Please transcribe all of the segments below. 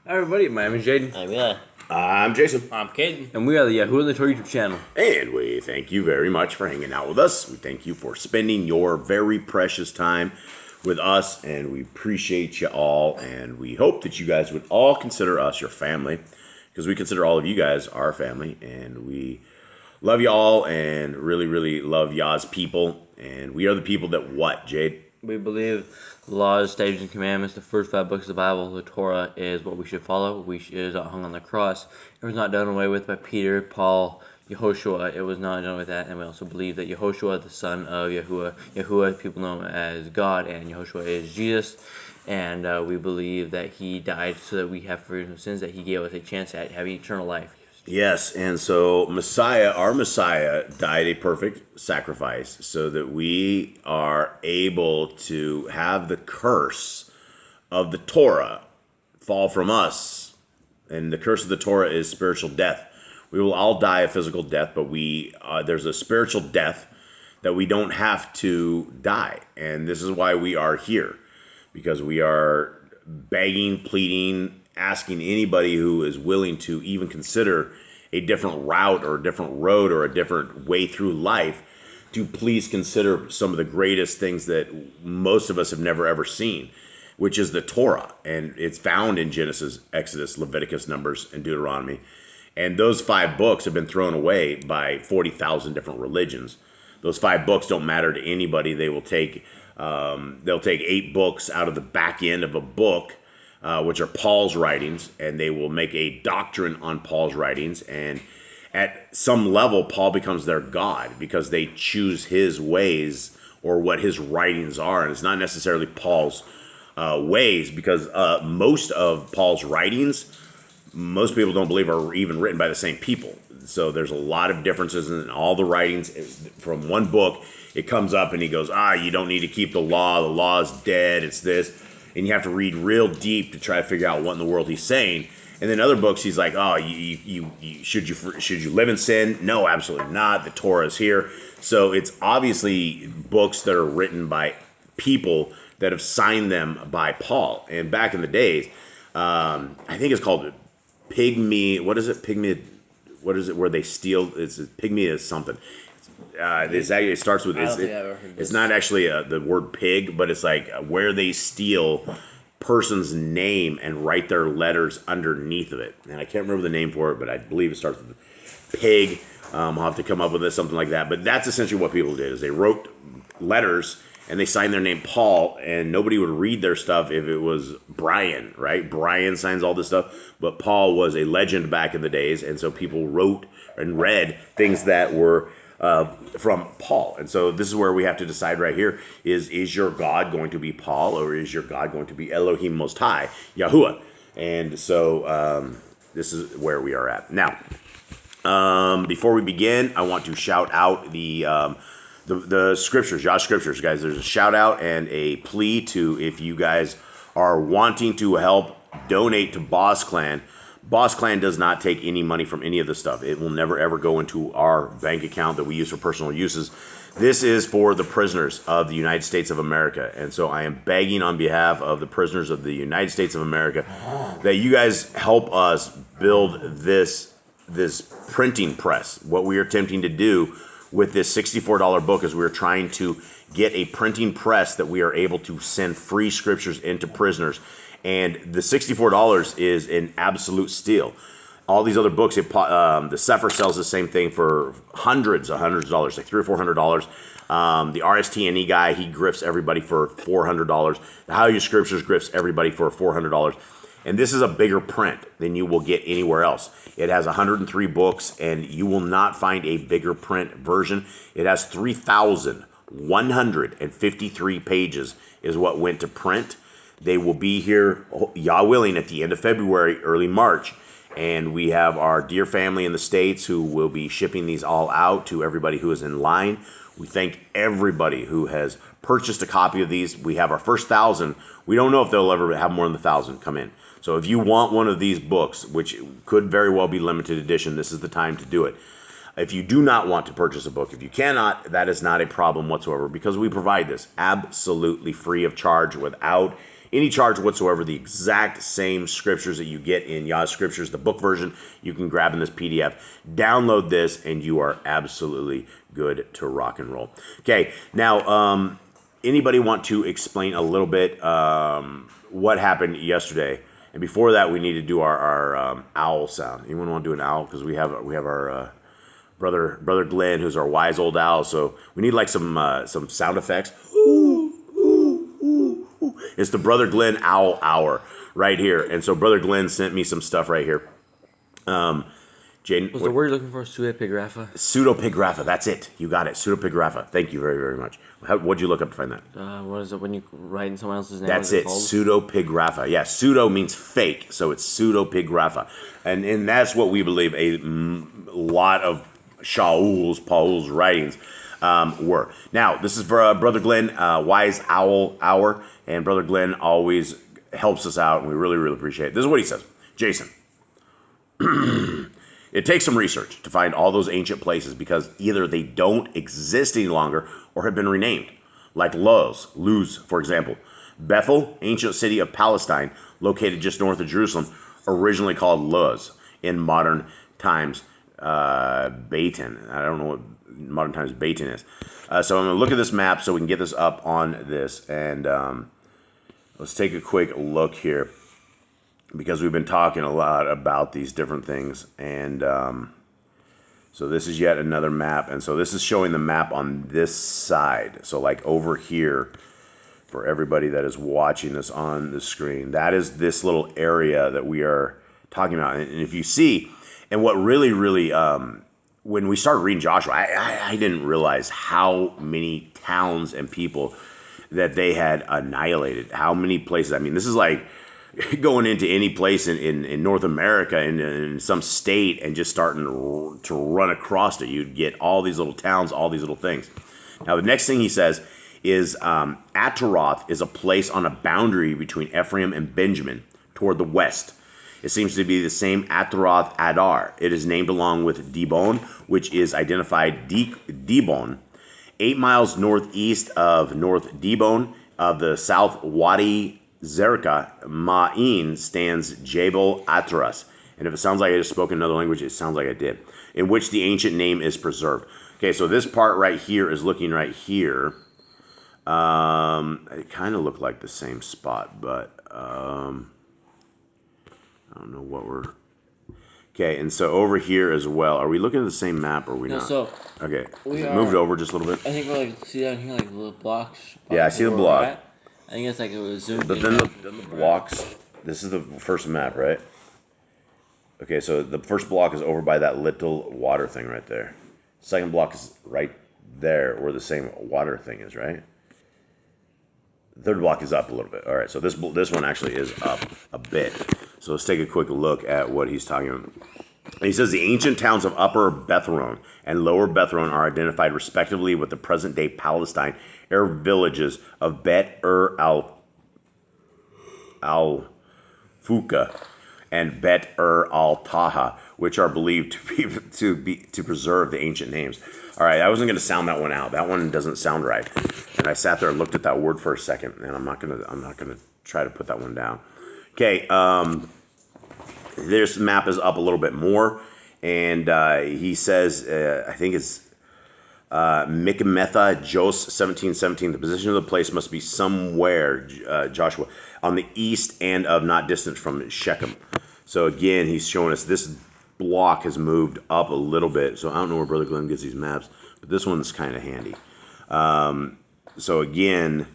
Hi everybody, my name is Jaden. I'm Eli. I'm Jason. I'm Caden. And we are the YAHOSHUA and the Torah YouTube channel. And we thank you very much for hanging out with us. We thank you for spending your very precious time with us, and we appreciate you all, and we hope that you guys would all consider us your family, because we consider all of you guys our family, and we love you all and really, really love Yah's people, and we are the people that what, Jade? We believe the laws, statutes, and commandments, the first 5 books of the Bible, the Torah, is what we should follow. It is not hung on the cross. It was not done away with by Peter, Paul, YAHOSHUA. It was not done with that. And we also believe that YAHOSHUA, the son of Yahuwah, Yahuwah, people know him as God, and YAHOSHUA is Jesus. And we believe that he died so that we have forgiveness of sins, that he gave us a chance at having eternal life. Yes, and so Messiah, our Messiah, died a perfect sacrifice so that we are able to have the curse of the Torah fall from us. And the curse of the Torah is spiritual death. We will all die a physical death, but there's a spiritual death that we don't have to die. And this is why we are here, because we are begging, pleading, asking anybody who is willing to even consider a different route or a different road or a different way through life to please consider some of the greatest things that most of us have never ever seen, which is the Torah. And it's found in Genesis, Exodus, Leviticus, Numbers, and Deuteronomy. And those 5 books have been thrown away by 40,000 different religions. Those 5 books don't matter to anybody. They will take they'll take 8 books out of the back end of a book, which are Paul's writings, and they will make a doctrine on Paul's writings. And at some level, Paul becomes their God because they choose his ways or what his writings are. And it's not necessarily Paul's ways, because most of Paul's writings, most people don't believe are even written by the same people. So there's a lot of differences in all the writings. From one book, it comes up and he goes, you don't need to keep the law is dead, it's this. And you have to read real deep to try to figure out what in the world he's saying. And then other books, he's like, should you live in sin? No, absolutely not. The Torah is here. So it's obviously books that are written by people that have signed them by Paul. And back in the days, I think it's called Pygmy. What is it? Pygmy. What is it? Where they steal? It's Pygmy is something. It starts with. It's not actually the word pig, but it's like where they steal person's name and write their letters underneath of it. And I can't remember the name for it, but I believe it starts with pig. I'll have to come up with something like that. But that's essentially what people did: is they wrote letters and they signed their name Paul, and nobody would read their stuff if it was Brian, right? Brian signs all this stuff, but Paul was a legend back in the days, and so people wrote and read things that were from Paul. And so this is where we have to decide right here, is your God going to be Paul, or is your God going to be Elohim Most High, Yahuwah? And so this is where we are at. Now, before we begin, I want to shout out the scriptures, Yah Scriptures, guys. There's a shout out and a plea to, if you guys are wanting to help donate to Boss Clan. Boss Clan does not take any money from any of this stuff. It will never ever go into our bank account that we use for personal uses. This is for the prisoners of the United States of America. And so I am begging on behalf of the prisoners of the United States of America that you guys help us build this printing press. What we are attempting to do with this $64 book is we're trying to get a printing press that we are able to send free scriptures into prisoners. And the $64 is an absolute steal. All these other books, the Sefer sells the same thing for hundreds of dollars, like $300 or $400. The RSTNE guy, he grifts everybody for $400. The How You Scriptures grifts everybody for $400. And this is a bigger print than you will get anywhere else. It has 103 books, and you will not find a bigger print version. It has 3,153 pages is what went to print. They will be here, Yah willing, at the end of February, early March. And we have our dear family in the States who will be shipping these all out to everybody who is in line. We thank everybody who has purchased a copy of these. We have our first 1,000. We don't know if they'll ever have more than 1,000 come in. So if you want one of these books, which could very well be limited edition, this is the time to do it. If you do not want to purchase a book, if you cannot, that is not a problem whatsoever, because we provide this absolutely free of charge without any charge whatsoever. The exact same scriptures that you get in Yah Scriptures, the book version, you can grab in this PDF. Download this, and you are absolutely good to rock and roll. Okay, now, anybody want to explain a little bit what happened yesterday? And before that, we need to do our owl sound. Anyone want to do an owl? Because we have our brother Glenn, who's our wise old owl. So we need like some sound effects. It's the Brother Glenn Owl Hour right here. And so Brother Glenn sent me some stuff right here. Jaden, Was the word you're looking for pseudepigrapha? Pseudepigrapha. That's it. You got it. Pseudepigrapha. Thank you very, very much. What'd you look up to find that? What is it when you write in someone else's name? That's it. Pseudepigrapha. Yeah, pseudo means fake, so it's pseudepigrapha, and that's what we believe a lot of Paul's writings were. Now, this is for Brother Glenn, Wise Owl Hour, and Brother Glenn always helps us out, and we really, really appreciate it. This is what he says. Jason, it takes some research to find all those ancient places because either they don't exist any longer or have been renamed, like Luz, for example. Bethel, ancient city of Palestine, located just north of Jerusalem, originally called Luz, in modern times Beitin. I don't know what modern times Beitin is. So I'm going to look at this map so we can get this up on this, and let's take a quick look here, because we've been talking a lot about these different things. And so this is yet another map. And so this is showing the map on this side. So like over here, for everybody that is watching this on the screen, that is this little area that we are talking about. And if you see, and what really, really, when we started reading Joshua, I didn't realize how many towns and people that they had annihilated. How many places. I mean, this is like going into any place in North America, in some state, and just starting to run across it. You'd get all these little towns, all these little things. Now, the next thing he says is Ataroth is a place on a boundary between Ephraim and Benjamin toward the west. It seems to be the same Ataroth Adar. It is named along with Dibon, which is identified Dibon. 8 miles northeast of North Dibon of the South Wadi Zerka Ma'in stands Jabal Atras. And if it sounds like I just spoke another language, it sounds like I did. In which the ancient name is preserved. Okay, so this part right here is looking right here. It kind of looked like the same spot, but I don't know what we're... Okay, and so over here as well. Are we looking at the same map or are we not? So okay, moved over just a little bit. I think we're like, see down here, like little blocks. Yeah, I see the block. I think it's like it was zoomed. But then the blocks, this is the first map, right? Okay, so the first block is over by that little water thing right there. Second block is right there where the same water thing is, right? The third block is up a little bit. All right, so this one actually is up a bit. So let's take a quick look at what he's talking about. And he says the ancient towns of Upper Bethhoron and Lower Bethhoron are identified respectively with the present-day Palestine Arab villages of Bet al-Fuka and Bet al-Taha, which are believed to preserve the ancient names. All right, I wasn't going to sound that one out. That one doesn't sound right. And I sat there and looked at that word for a second, and I'm not gonna try to put that one down. Okay, this map is up a little bit more, and he says, I think it's Mikmetha, Jos 1717. The position of the place must be somewhere, Joshua, on the east end of, not distant from Shechem. So again, he's showing us this block has moved up a little bit. So I don't know where Brother Glenn gets these maps, but this one's kind of handy. So again,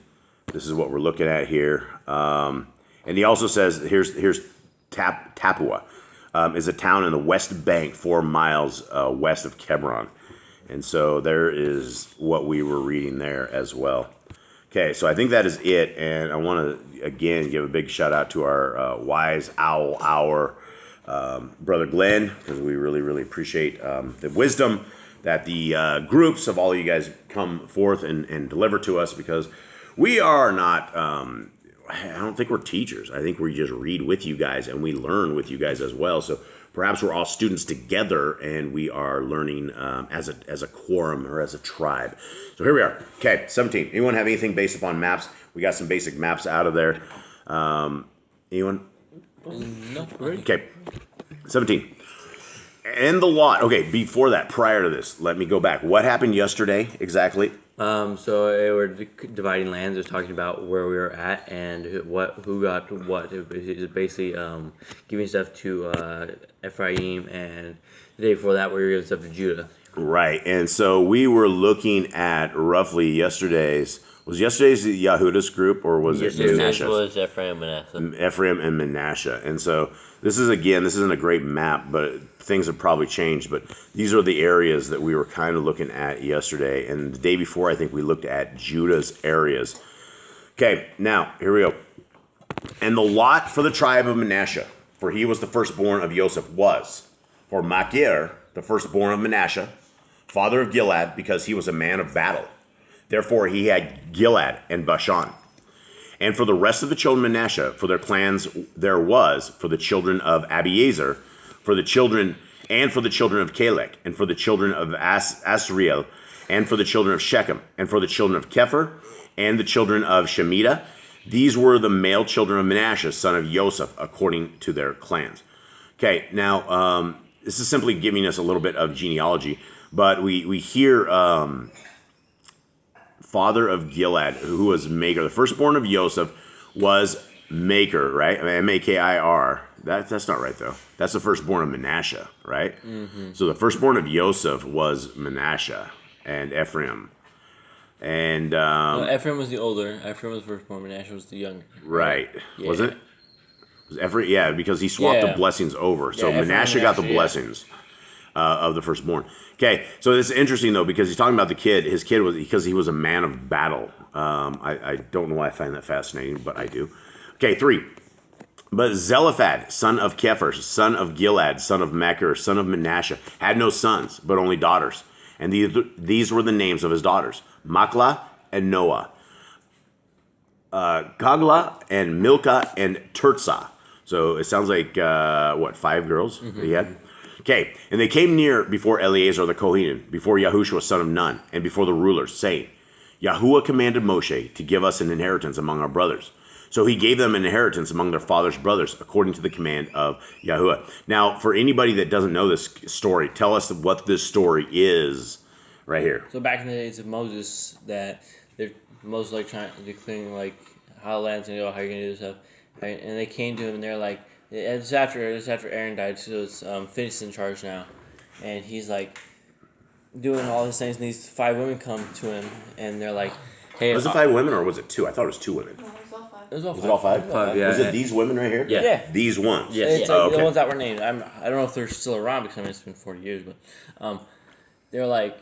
this is what we're looking at here. And he also says, here's Tapua, is a town in the West Bank, 4 miles west of Hebron. And so there is what we were reading there as well. Okay, so I think that is it. And I want to, again, give a big shout out to our Wise Owl Hour Brother Glenn, because we really, really appreciate the wisdom that the groups of all you guys come forth and deliver to us, because we are not... I don't think we're teachers. I think we just read with you guys and we learn with you guys as well. So perhaps we're all students together and we are learning as a quorum or as a tribe. So here we are. Okay, 17. Anyone have anything based upon maps? We got some basic maps out of there. Anyone? No, ready? Okay. 17. And the lot. Okay, before that, prior to this, let me go back. What happened yesterday exactly? So we're dividing lands. It was talking about where we were at and who got what. It was basically giving stuff to Ephraim, and the day before that we were giving stuff to Judah. Right. And so we were looking at roughly yesterday's. Was yesterday's Yehuda's group or was it Yesterday's Manasseh? was Ephraim and Manasseh. Ephraim and Manasseh. And so this isn't a great map, but things have probably changed. But these are the areas that we were kind of looking at yesterday. And the day before, I think we looked at Judah's areas. Okay, now, here we go. And the lot for the tribe of Manasseh, for he was the firstborn of Joseph, was for Machir, the firstborn of Manasseh, father of Gilead, because he was a man of battle. Therefore he had Gilead and Bashan. And for the rest of the children of Manasseh, for their clans there was, for the children of Abiezer, for the children of Calech, and for the children of Asriel, and for the children of Shechem, and for the children of Kepher, and the children of Shemitah. These were the male children of Manasseh, son of Joseph, according to their clans. Okay, now this is simply giving us a little bit of genealogy, but we hear father of Gilead, who was Maker. The firstborn of Joseph was Maker, right? M-A-K-I-R. That's not right, though. That's the firstborn of Manasseh, right? Mm-hmm. So the firstborn of Joseph was Manasseh and Ephraim. And Ephraim was the older. Ephraim was firstborn. Manasseh was the younger. right. Yeah. Wasn't it? Was Ephraim? Yeah, because he swapped the blessings over. So Manasseh got the blessings of the firstborn. Okay, so this is interesting, though, because he's talking about the kid. His kid was because he was a man of battle. I don't know why I find that fascinating, but I do. Okay, 3. But Zelophehad, son of Kepher, son of Gilead, son of Machir, son of Manasseh, had no sons, but only daughters. And these were the names of his daughters, Machlah and Noah, Kaglah and Milcah and Tirzah. So it sounds like, 5 girls he had? Okay, and they came near before Eleazar the Kohen, before Yahushua son of Nun, and before the rulers, saying, Yahuwah commanded Moshe to give us an inheritance among our brothers. So he gave them an inheritance among their father's brothers, according to the command of Yahuwah. Now, for anybody that doesn't know this story, tell us what this story is right here. So back in the days of Moses, Moses declaring how the land's gonna go, how you're gonna do this stuff, right? And they came to him and they're like, it's after Aaron died, so it's Phineas in charge now, and he's like doing all these things, and these 5 women come to him, and they're like, "Hey, Was it 5 women or was it 2? I thought it was 2 women. No, it was all 5. it was all Was it all 5? 5, yeah. Was it these women right here? Yeah. These ones? Yes. It's Oh, okay. the ones that were named. I don't know if they're still around because it's been 40 years, but they're like,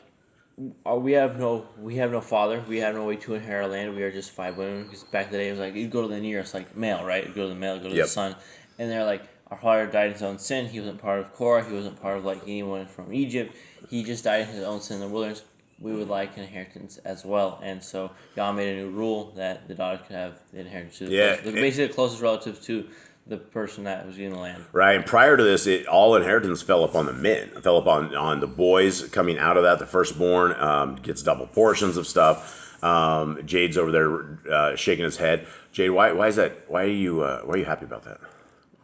we have no father. We have no way to inherit our land. We are just 5 women. Because back in the day, it was like, you'd go to the nearest male, right? You'd go to the male, go to the son. And they're like, our father died in his own sin. He wasn't part of Korah. He wasn't part of anyone from Egypt. He just died in his own sin in the wilderness. We would like an inheritance as well. And so Yah made a new rule that the daughter could have the inheritance. Basically the closest relative to the person that was getting the land. Right, and prior to this, all inheritance fell upon the men. It fell upon the boys coming out of that. The firstborn gets double portions of stuff. Jade's over there shaking his head. Jade, why is that? Why are you happy about that?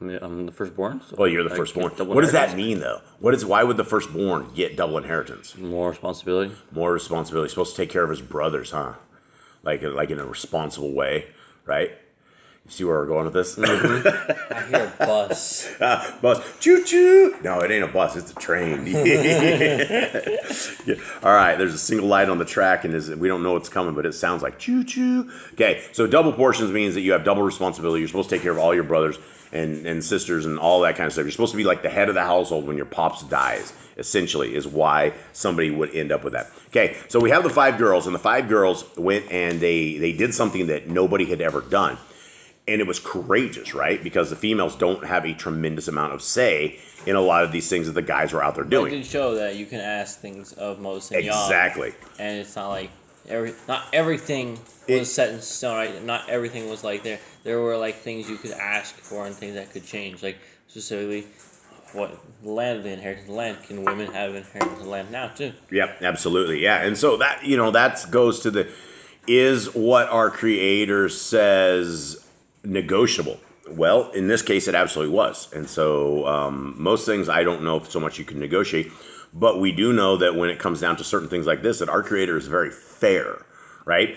I'm the firstborn. So Well, you're the firstborn. What does that mean, though? Why would the firstborn get double inheritance? More responsibility. More responsibility. He's supposed to take care of his brothers, huh? Like in a responsible way, right? You see where we're going with this? Mm-hmm. I hear a bus. Bus. Choo-choo! No, it ain't a bus. It's a train. Yeah. All right, there's a single light on the track, and we don't know what's coming, but it sounds like choo-choo. Okay, so double portions means that you have double responsibility. You're supposed to take care of all your brothers and sisters and all that kind of stuff. You're supposed to be like the head of the household when your pops dies, essentially, is why somebody would end up with that. Okay, so we have the 5 girls, and the 5 girls went and they did something that nobody had ever done. And it was courageous, right? Because the females don't have a tremendous amount of say in a lot of these things that the guys were out there doing. It did show that you can ask things of Moses and Yah. Exactly. And it's not like not everything was set in stone, right? Not everything was like there. There were things you could ask for and things that could change. Like specifically, what the land of the inheritance of the land. Can women have inheritance of the land now too? Yep, absolutely. Yeah. And so that goes to is what our Creator says negotiable. Well, in this case, it absolutely was. And so most things I don't know if so much you can negotiate, but we do know that when it comes down to certain things like this, that our Creator is very fair, right?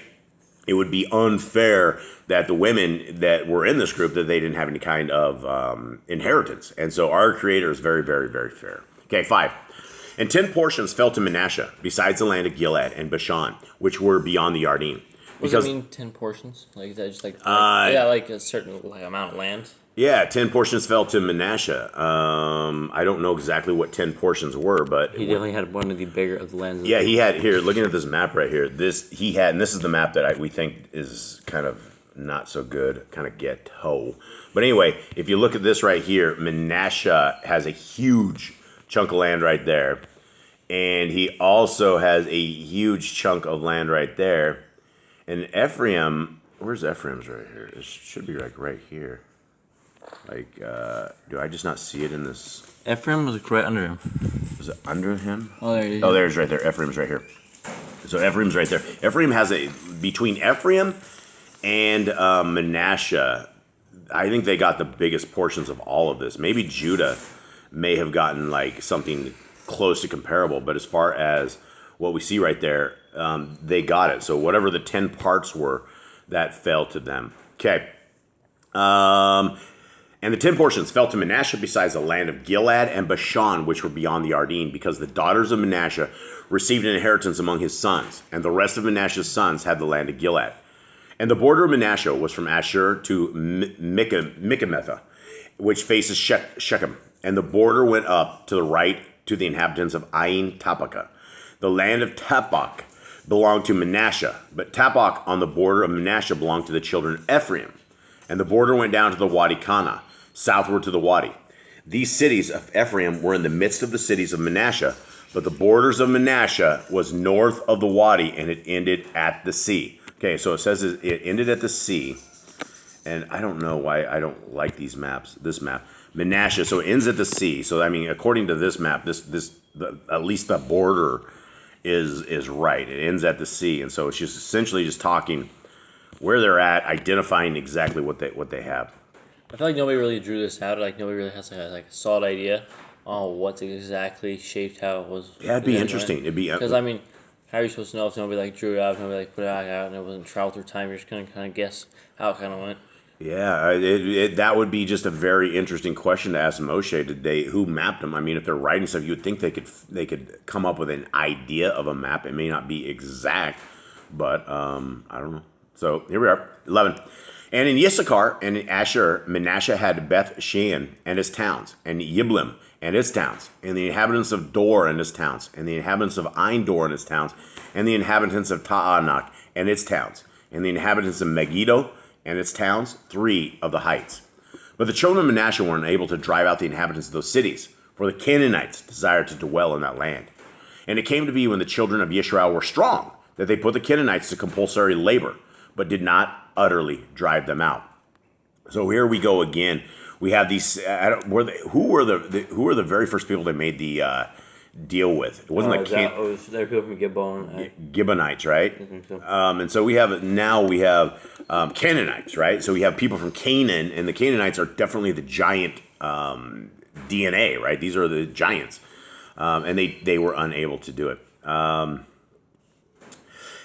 It would be unfair that the women that were in this group, that they didn't have any kind of inheritance. And so our Creator is very, very, very fair. Okay, 5. And 10 portions fell to Manasseh, besides the land of Gilead and Bashan, which were beyond the Yarden. What does that mean, 10 portions? Like, is that just like a certain amount of land? Yeah, 10 portions fell to Manasseh. I don't know exactly what 10 portions were, but he definitely had one of the bigger of the lands. Yeah, he had here. Looking at this map right here, and this is the map that we think is kind of not so good, kind of ghetto. But anyway, if you look at this right here, Manasseh has a huge chunk of land right there, and he also has a huge chunk of land right there. And Ephraim, where's Ephraim's right here? It should be like right here. Like, do I just not see it in this? Ephraim was right under him. Was it under him? Oh, there he is. Oh, there's right there. Ephraim's right here. So Ephraim's right there. Ephraim has between Ephraim and Manasseh, I think they got the biggest portions of all of this. Maybe Judah may have gotten like something close to comparable, but as far as what we see right there, they got it. So whatever the 10 parts were, that fell to them. Okay. And the 10 portions fell to Manasseh besides the land of Gilead and Bashan, which were beyond the Yarden, because the daughters of Manasseh received an inheritance among his sons, and the rest of Manasseh's sons had the land of Gilead. And the border of Manasseh was from Asher to Michmetha, which faces Shechem. And the border went up to the right to the inhabitants of Ain Tapachah. The land of Tapach belonged to Manasseh, but Tapach on the border of Manasseh belonged to the children of Ephraim. And the border went down to the Wadi Kana, southward to the Wadi. These cities of Ephraim were in the midst of the cities of Manasseh, but the borders of Manasseh was north of the Wadi, and it ended at the sea. Okay, so it says it ended at the sea, and I don't know why I don't like these maps. This map, Manasseh, so it ends at the sea. So I mean, according to this map, at least the border is right. It ends at the sea, and so it's just essentially just talking where they're at, identifying exactly what they have. I feel like nobody really drew this out. Like nobody really has a solid idea on what's exactly shaped how it was. Yeah, it'd be interesting. It'd be because I mean, how are you supposed to know if nobody like drew it out, if nobody like put it out, and it wasn't trial through time? You're just gonna kind of guess how it kind of went. Yeah, that would be just a very interesting question to ask Moshe. Who mapped them? I mean, if they're writing stuff, you would think they could come up with an idea of a map. It may not be exact, but I don't know. So here we are, 11. And in Issachar and in Asher, Manasseh had Beth Shean and its towns, and Yiblim and its towns, and the inhabitants of Dor and its towns, and the inhabitants of Ein Dor and its towns, and the inhabitants of Ta'anak and its towns, and the inhabitants of Megiddo and its towns, 3 of the heights. But the children of Manasseh were unable to drive out the inhabitants of those cities, for the Canaanites desired to dwell in that land. And it came to be when the children of Yisrael were strong, that they put the Canaanites to compulsory labor, but did not utterly drive them out. So here we go again. We have these. Who were the very first people they made the deal with? It wasn't like there were people from Gibeon. Gibeonites, right? I think so. And so we have Canaanites, right? So we have people from Canaan, and the Canaanites are definitely the giant DNA, right? These are the giants, and they were unable to do it.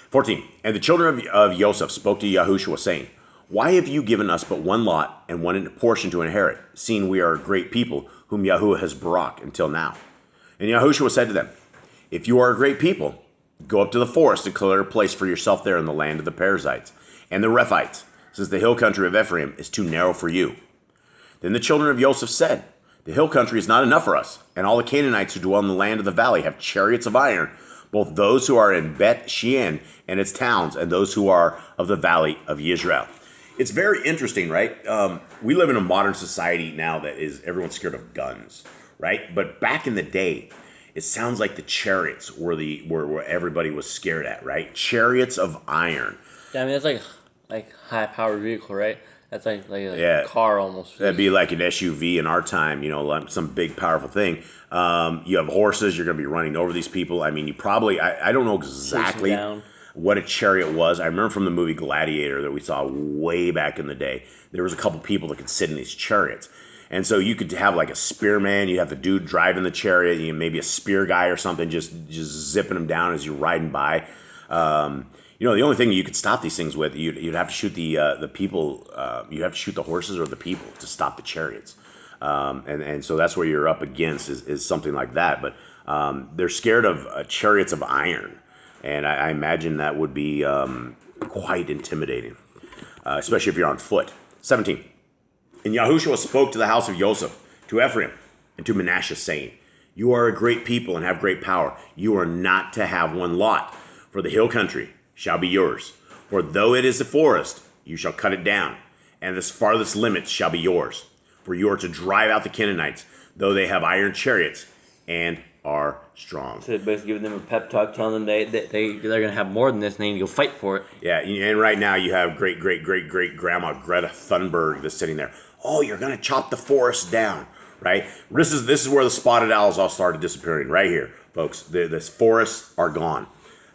14. And the children of Joseph spoke to Yahushua, saying, Why have you given us but one lot and one portion to inherit, seeing we are a great people, whom Yahuwah has barak until now? And Yahushua said to them, If you are a great people, go up to the forest and clear a place for yourself there in the land of the Perizzites and the Rephites, since the hill country of Ephraim is too narrow for you. Then the children of Joseph said, The hill country is not enough for us, and all the Canaanites who dwell in the land of the valley have chariots of iron, both those who are in Bet Shean and its towns, and those who are of the valley of Israel. It's very interesting, right? We live in a modern society now that is everyone's scared of guns, right? But back in the day, it sounds like the chariots were where everybody was scared at, right? Chariots of iron. Yeah, I mean that's like high powered vehicle, right? That's like a car almost. That'd be like an SUV in our time, like some big powerful thing. You have horses, you're going to be running over these people. I mean, you probably, I don't know exactly what a chariot was. I remember from the movie Gladiator that we saw way back in the day, there was a couple people that could sit in these chariots. And so you could have like a spearman, you have the dude driving the chariot, you maybe a spear guy or something, just zipping them down as you're riding by. The only thing you could stop these things with, you'd have to shoot the people, you'd have to shoot the horses or the people to stop the chariots. And so that's where you're up against is something like that. But they're scared of chariots of iron. And I imagine that would be quite intimidating, especially if you're on foot. 17. And YAHOSHUA spoke to the house of Joseph, to Ephraim, and to Manasseh, saying, You are a great people and have great power. You are not to have one lot, for the hill country shall be yours. For though it is a forest, you shall cut it down, and its farthest limits shall be yours. For you are to drive out the Canaanites, though they have iron chariots and are strong. So basically giving them a pep talk, telling them they're going to have more than this, and they need to go fight for it. Yeah, and right now you have great-great-great-great-grandma Greta Thunberg that's sitting there. Oh, you're going to chop the forest down, right? This is where the spotted owls all started disappearing, right here, folks. The forests are gone.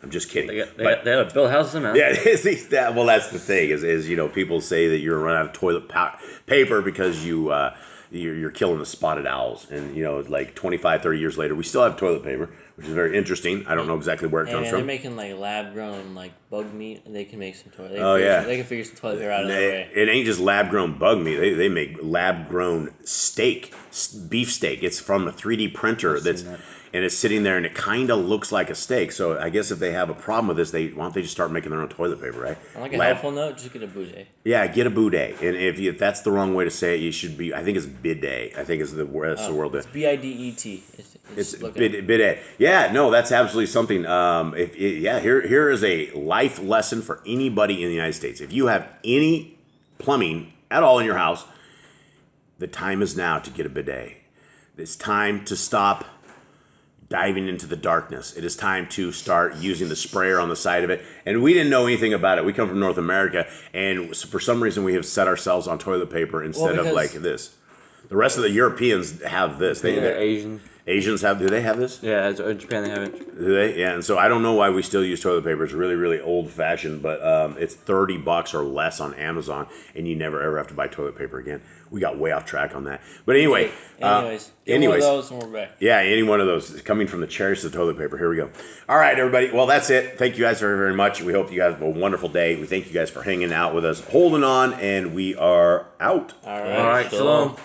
I'm just kidding. They got to build houses in them. Yeah, that's the thing is people say that you're running out of toilet paper because you're killing the spotted owls. And, like 25, 30 years later, we still have toilet paper, which is very interesting. I don't know exactly where it comes from. They're making like lab-grown like bug meat, and they can make some toilet. They can figure some toilet paper out of that way. It ain't just lab-grown bug meat. They make lab-grown steak, beef steak. It's from a 3D printer and it's sitting there, and it kind of looks like a steak. So I guess if they have a problem with this, why don't they just start making their own toilet paper, right? On like a helpful note, just get a bidet. Yeah, get a bidet. And if that's the wrong way to say it, you should be. I think it's bidet. I think it's the word. That's the word. It's bidet. It's bidet. Yeah, no, that's absolutely something. Here is a life lesson for anybody in the United States. If you have any plumbing at all in your house, the time is now to get a bidet. It's time to stop diving into the darkness. It is time to start using the sprayer on the side of it. And we didn't know anything about it. We come from North America, and for some reason we have set ourselves on toilet paper instead of like this. The rest of the Europeans have this. They're Asian. Asians do they have this? Yeah, in Japan they have it. Do they? Yeah, and so I don't know why we still use toilet paper. It's really, really old-fashioned, but it's $30 or less on Amazon, and you never ever have to buy toilet paper again. We got way off track on that. But anyway. Anyways, one of those and we're back. Yeah, any one of those. Coming from the chariots to the toilet paper. Here we go. All right, everybody. Well, that's it. Thank you guys very, very much. We hope you guys have a wonderful day. We thank you guys for hanging out with us, holding on, and we are out. All right, shalom.